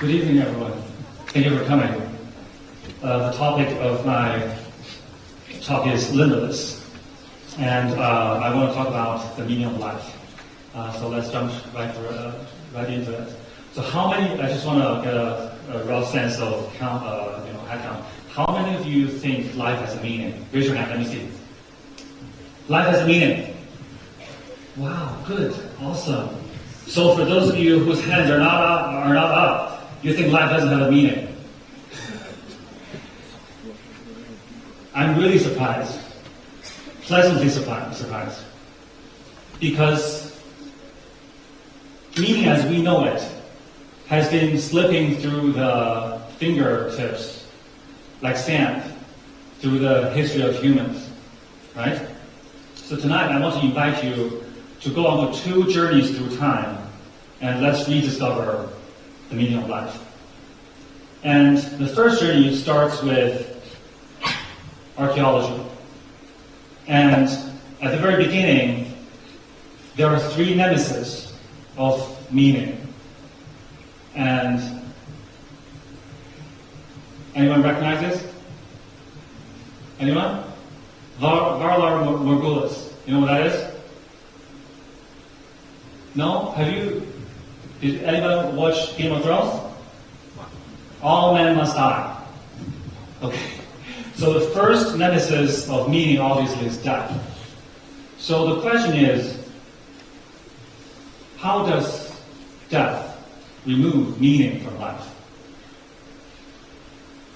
Good evening, everyone. Thank you for coming. The topic of my talk is limitless, and I want to talk about the meaning of life. So let's jump right into it. So how many? I just want to get a rough sense of head count. How many of you think life has a meaning? Raise your hand. Let me see. Life has a meaning. Wow, good, awesome. So for those of you whose hands are not up, you think life doesn't have a meaning. I'm really surprised, pleasantly surprised, because meaning as we know it has been slipping through the fingertips like sand through the history of humans, right? So tonight I want to invite you to go on 2 journeys through time, and let's rediscover the meaning of life. And the first journey starts with archaeology. And at the very beginning, there are 3 nemesis of meaning. And anyone recognize this? Anyone? Varlar Morghulis. You know what that is? No? Did anyone watch Game of Thrones? All men must die. Okay. So the first nemesis of meaning obviously is death. So the question is, how does death remove meaning from life?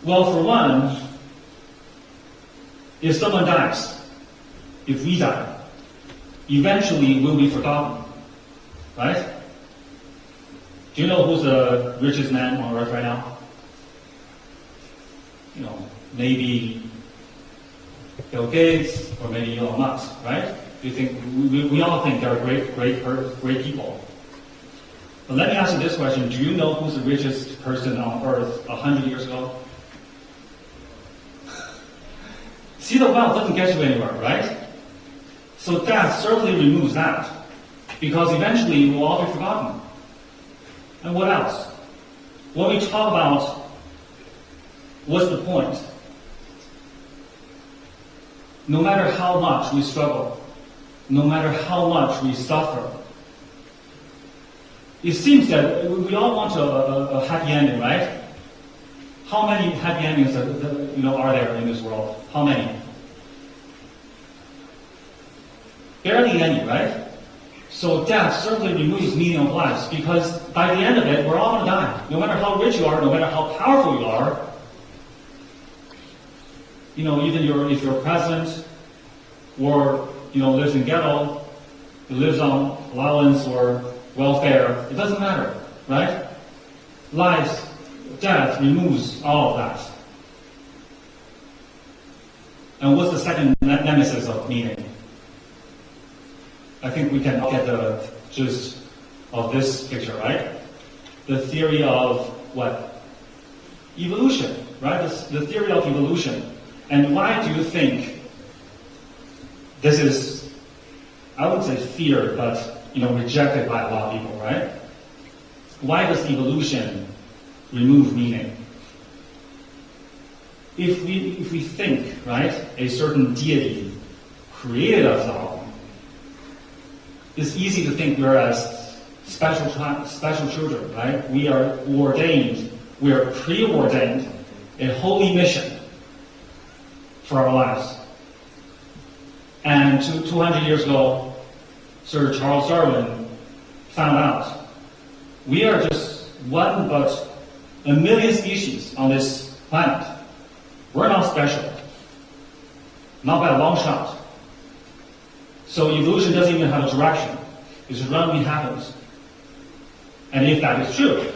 Well, for one, if someone dies, if we die, eventually we'll be forgotten, right? Do you know who's the richest man on earth right now? You know, maybe Bill Gates or maybe Elon Musk, right? Do you think we all think they're great people? But let me ask you this question: do you know who's the richest person on earth 100 years ago? See, the wealth doesn't get you anywhere, right? So death certainly removes that, because eventually we'll all be forgotten. And what else? When we talk about what's the point, no matter how much we struggle, no matter how much we suffer, it seems that we all want a happy ending, right? How many happy endings are there in this world? How many? Barely any, right? So death certainly removes meaning of life, because by the end of it, we're all going to die. No matter how rich you are, no matter how powerful you are, even if you're a president, or lives in ghetto, who lives on allowance or welfare, it doesn't matter, right? Death removes all of that. And what's the second nemesis of meaning? I think we can get the gist of this picture, right? The theory of what? Evolution, right? The theory of evolution. And why do you think this is, I wouldn't say feared, but rejected by a lot of people, right? Why does evolution remove meaning? If we think, right, a certain deity created us all, it's easy to think we're as special children, right? We are ordained, we are preordained, a holy mission for our lives. And 200 years ago, Sir Charles Darwin found out we are just one but a million species on this planet. We're not special, not by a long shot. So evolution doesn't even have a direction. It just randomly happens. And if that is true,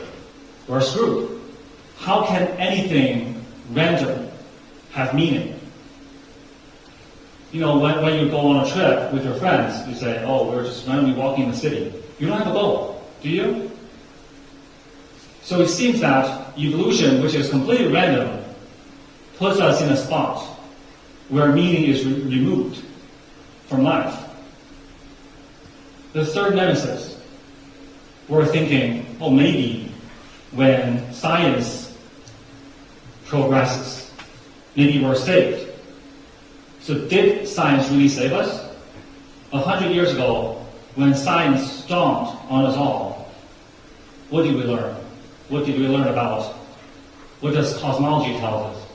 we're screwed. How can anything random have meaning? When you go on a trip with your friends, you say, oh, we're just randomly walking in the city. You don't have a goal, do you? So it seems that evolution, which is completely random, puts us in a spot where meaning is removed from life. The third nemesis, we're thinking, oh, maybe when science progresses, maybe we're saved. So did science really save us? 100 years ago, when science dawned on us all, what did we learn? What did we learn about? What does cosmology tell us?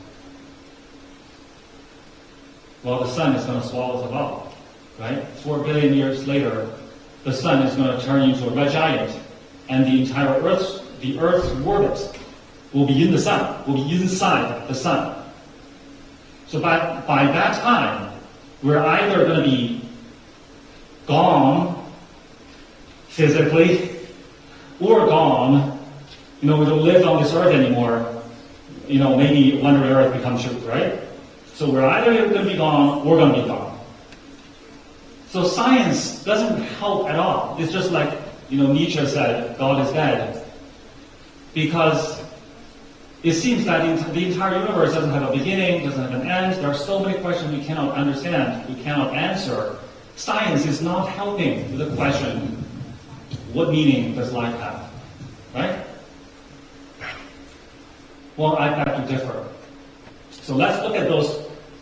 Well, the sun is going to swallow us all, right? 4 billion years later, the sun is going to turn into a red giant, and the entire Earth's orbit will be in the sun, will be inside the sun. So by that time, we're either going to be gone physically, or gone, we don't live on this earth anymore, maybe Wonder Earth becomes truth, right? So we're either going to be gone or going to be gone. So science doesn't help at all. It's just like, Nietzsche said, God is dead. Because it seems that the entire universe doesn't have a beginning, doesn't have an end. There are so many questions we cannot understand, we cannot answer. Science is not helping with the question, what meaning does life have? Right? Well, I beg to differ. So let's look at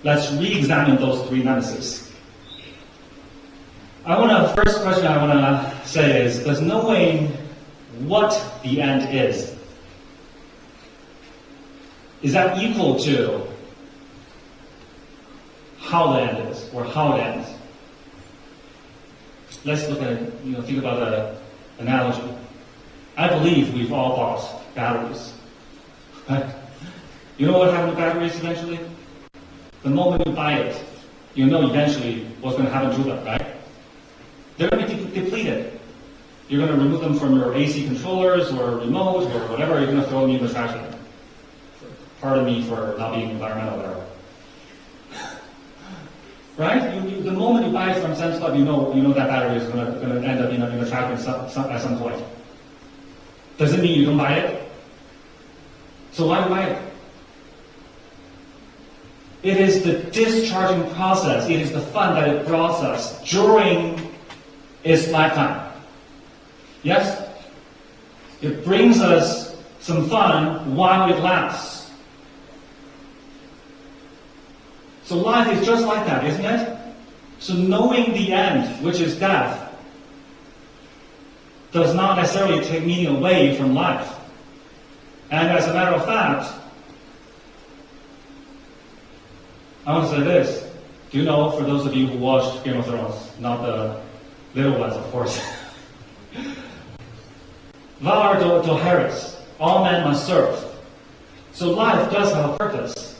let's re-examine those three premises. First question I want to say is, does knowing what the end is that equal to how the end is, or how it ends? Let's look at think about an analogy. I believe we've all bought batteries. Right? You know what happened to batteries eventually? The moment you buy it, you know eventually what's going to happen to them, right? They're going to be depleted. You're going to remove them from your AC controllers or remote or whatever, you're going to throw them in the trash bin. Pardon me for not being environmental there. Right? The moment you buy it from Sam's Club, you know that battery is going to end up in a trash bin at some point. Does it mean you don't buy it? So why buy it? It is the discharging process, it is the fun that it brought us during its lifetime. Yes? It brings us some fun while it lasts. So life is just like that, isn't it? So knowing the end, which is death, does not necessarily take meaning away from life. And as a matter of fact, I want to say this. Do you know, for those of you who watched Game of Thrones, not the little ones, of course, Valar Dohaeris, all men must serve. So life does have a purpose.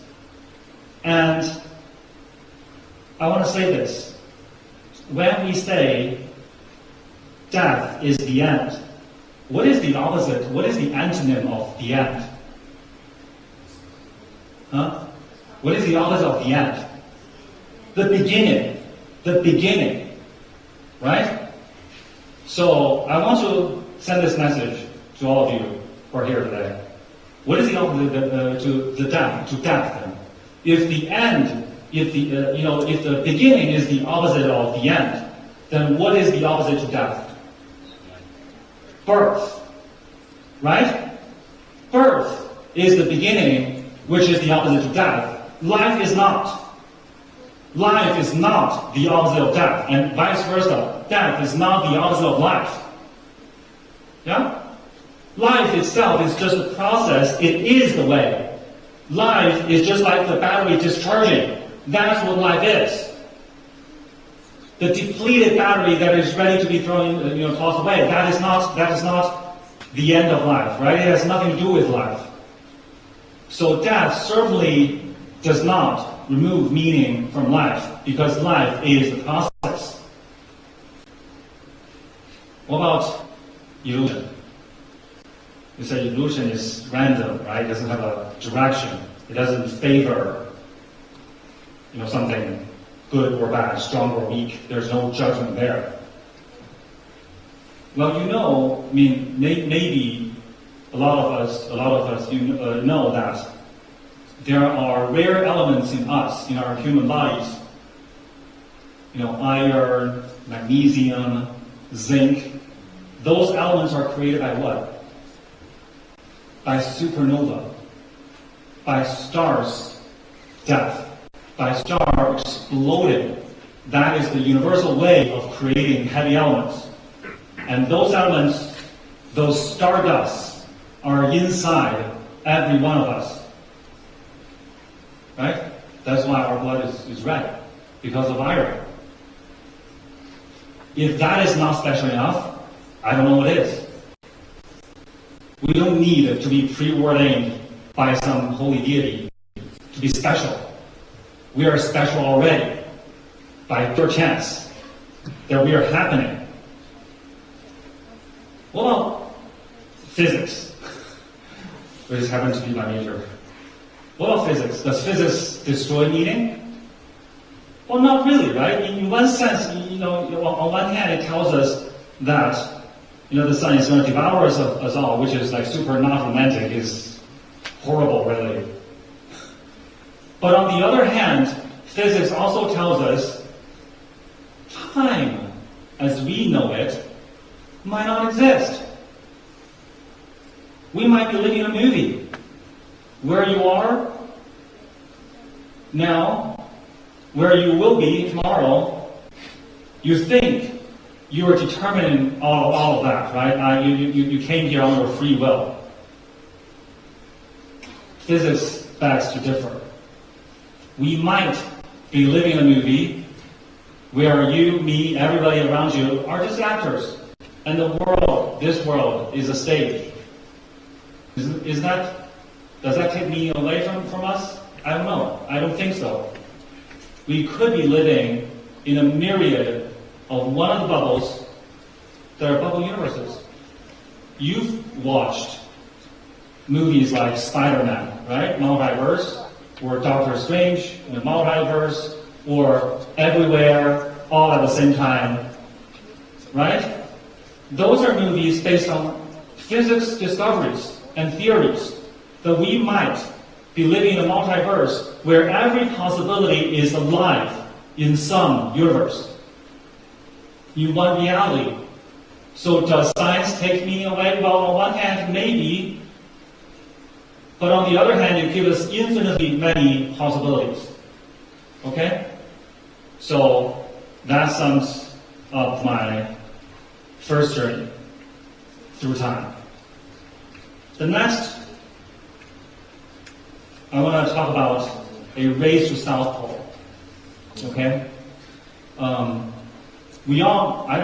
And I want to say this. When we say death is the end, what is the opposite? What is the antonym of the end? Huh? What is the opposite of the end? The beginning. The beginning. Right? So I want to send this message to all of you who are here today. What is the opposite to death then? If the end, if the beginning is the opposite of the end, then what is the opposite to death? Birth. Right? Birth is the beginning, which is the opposite to death. Life is not. Life is not the opposite of death, and vice versa. Death is not the opposite of life. Yeah? Life itself is just a process. It is the way. Life is just like the battery discharging. That's what life is. The depleted battery that is ready to be thrown, tossed away. That is not the end of life, right? It has nothing to do with life. So death certainly does not remove meaning from life, because life is the process. What about illusion? You say illusion is random, right? It doesn't have a direction. It doesn't favor, something good or bad, strong or weak. There's no judgment there. Well, maybe a lot of us know that there are rare elements in us, in our human bodies. Iron, magnesium, zinc. Those elements are created by what? by supernova, by stars' death, by star exploding. That is the universal way of creating heavy elements. And those elements, those stardusts, are inside every one of us. Right? That's why our blood is red, because of iron. If that is not special enough, I don't know what is. We don't need to be preordained by some holy deity to be special. We are special already by pure chance that we are happening. What about physics, which happens to be my major? What about physics? Does physics destroy meaning? Well, not really, right? In one sense, on one hand, it tells us that the sun is going to devour us all, which is like super not romantic, is horrible, really. But on the other hand, physics also tells us time, as we know it, might not exist. We might be living in a movie. Where you are now, where you will be tomorrow, you think you are determining all of that, right? You came here on your free will. Physics begs to differ. We might be living in a movie where you, me, everybody around you are just actors. And the world, this world, is a stage. Does that take meaning away from us? I don't know. I don't think so. We could be living in a myriad of one of the bubbles that are bubble universes. You've watched movies like Spider-Man, right? Multiverse, or Doctor Strange in the multiverse, or Everywhere, all at the same time, right? Those are movies based on physics discoveries and theories that we might be living in a multiverse where every possibility is alive in some universe, in one reality. So does science take meaning away? Well, on one hand, maybe, but on the other hand, it gives us infinitely many possibilities. Okay? So that sums up my first journey through time. The next, I want to talk about a race to South Pole. Okay? I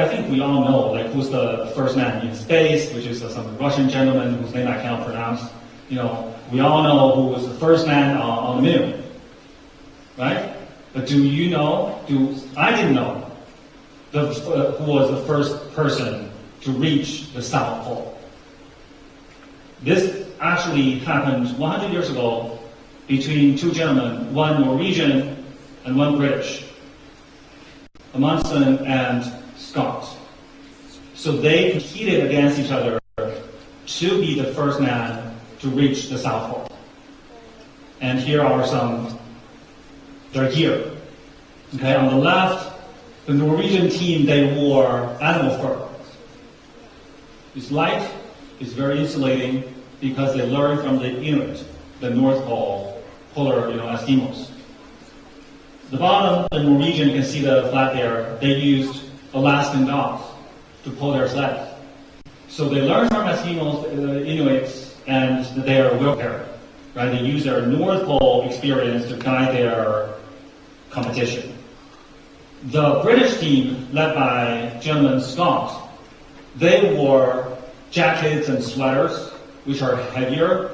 think we all know, like, who's the first man in space, which is some Russian gentleman whose name I cannot pronounce. We all know who was the first man on the moon, right? But do you know? I didn't know who was the first person to reach the South Pole. This actually happened 100 years ago between two gentlemen, one Norwegian and one British, Amundsen and Scott. So they competed against each other to be the first man to reach the South Pole. And here are some, they're here. Okay, on the left, the Norwegian team, they wore animal fur. It's light, it's very insulating, because they learned from the Inuit, the North Pole, polar, Eskimos. The bottom, the Norwegian, you can see the flag there, they used Alaskan dogs to pull their sled. So they learned from Eskimos, the Inuits, and they are well prepared, right? They use their North Pole experience to guide their competition. The British team, led by gentleman Scott, they wore jackets and sweaters, which are heavier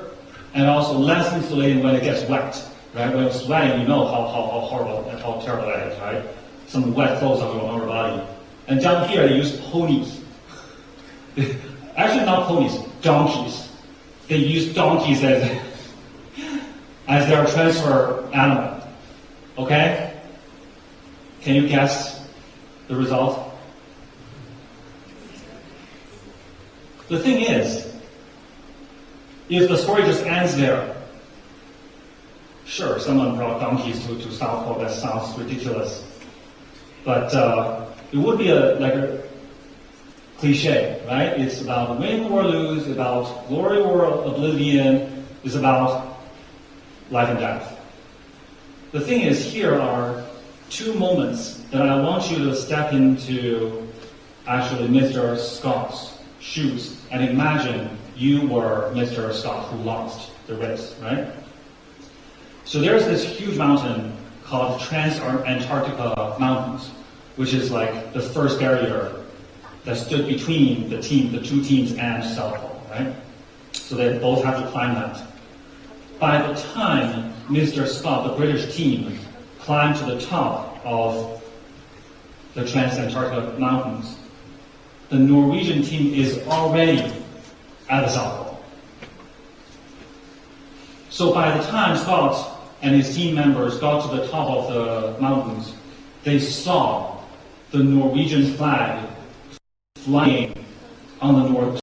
and also less insulating when it gets wet. Right? When you're sweating, you know how horrible and how terrible that is, right? Some wet clothes on your body. And down here, they use ponies. Actually, not ponies, donkeys. They use donkeys as their transfer animal. Okay? Can you guess the result? The thing is, if the story just ends there, sure, someone brought donkeys to South Pole, that sounds ridiculous. But it would be a cliche, right? It's about win or lose, about glory or oblivion, it's about life and death. The thing is, here are two moments that I want you to step into actually Mr. Scott's shoes and imagine you were Mr. Scott who lost the race, right? So there's this huge mountain called Trans-Antarctica Mountains, which is like the first barrier that stood between the two teams and South Pole, right? So they both have to climb that. By the time Mr. Scott, the British team, climbed to the top of the Trans-Antarctica Mountains, the Norwegian team is already at the South Pole. So by the time Scott and his team members got to the top of the mountains, they saw the Norwegian flag flying on the North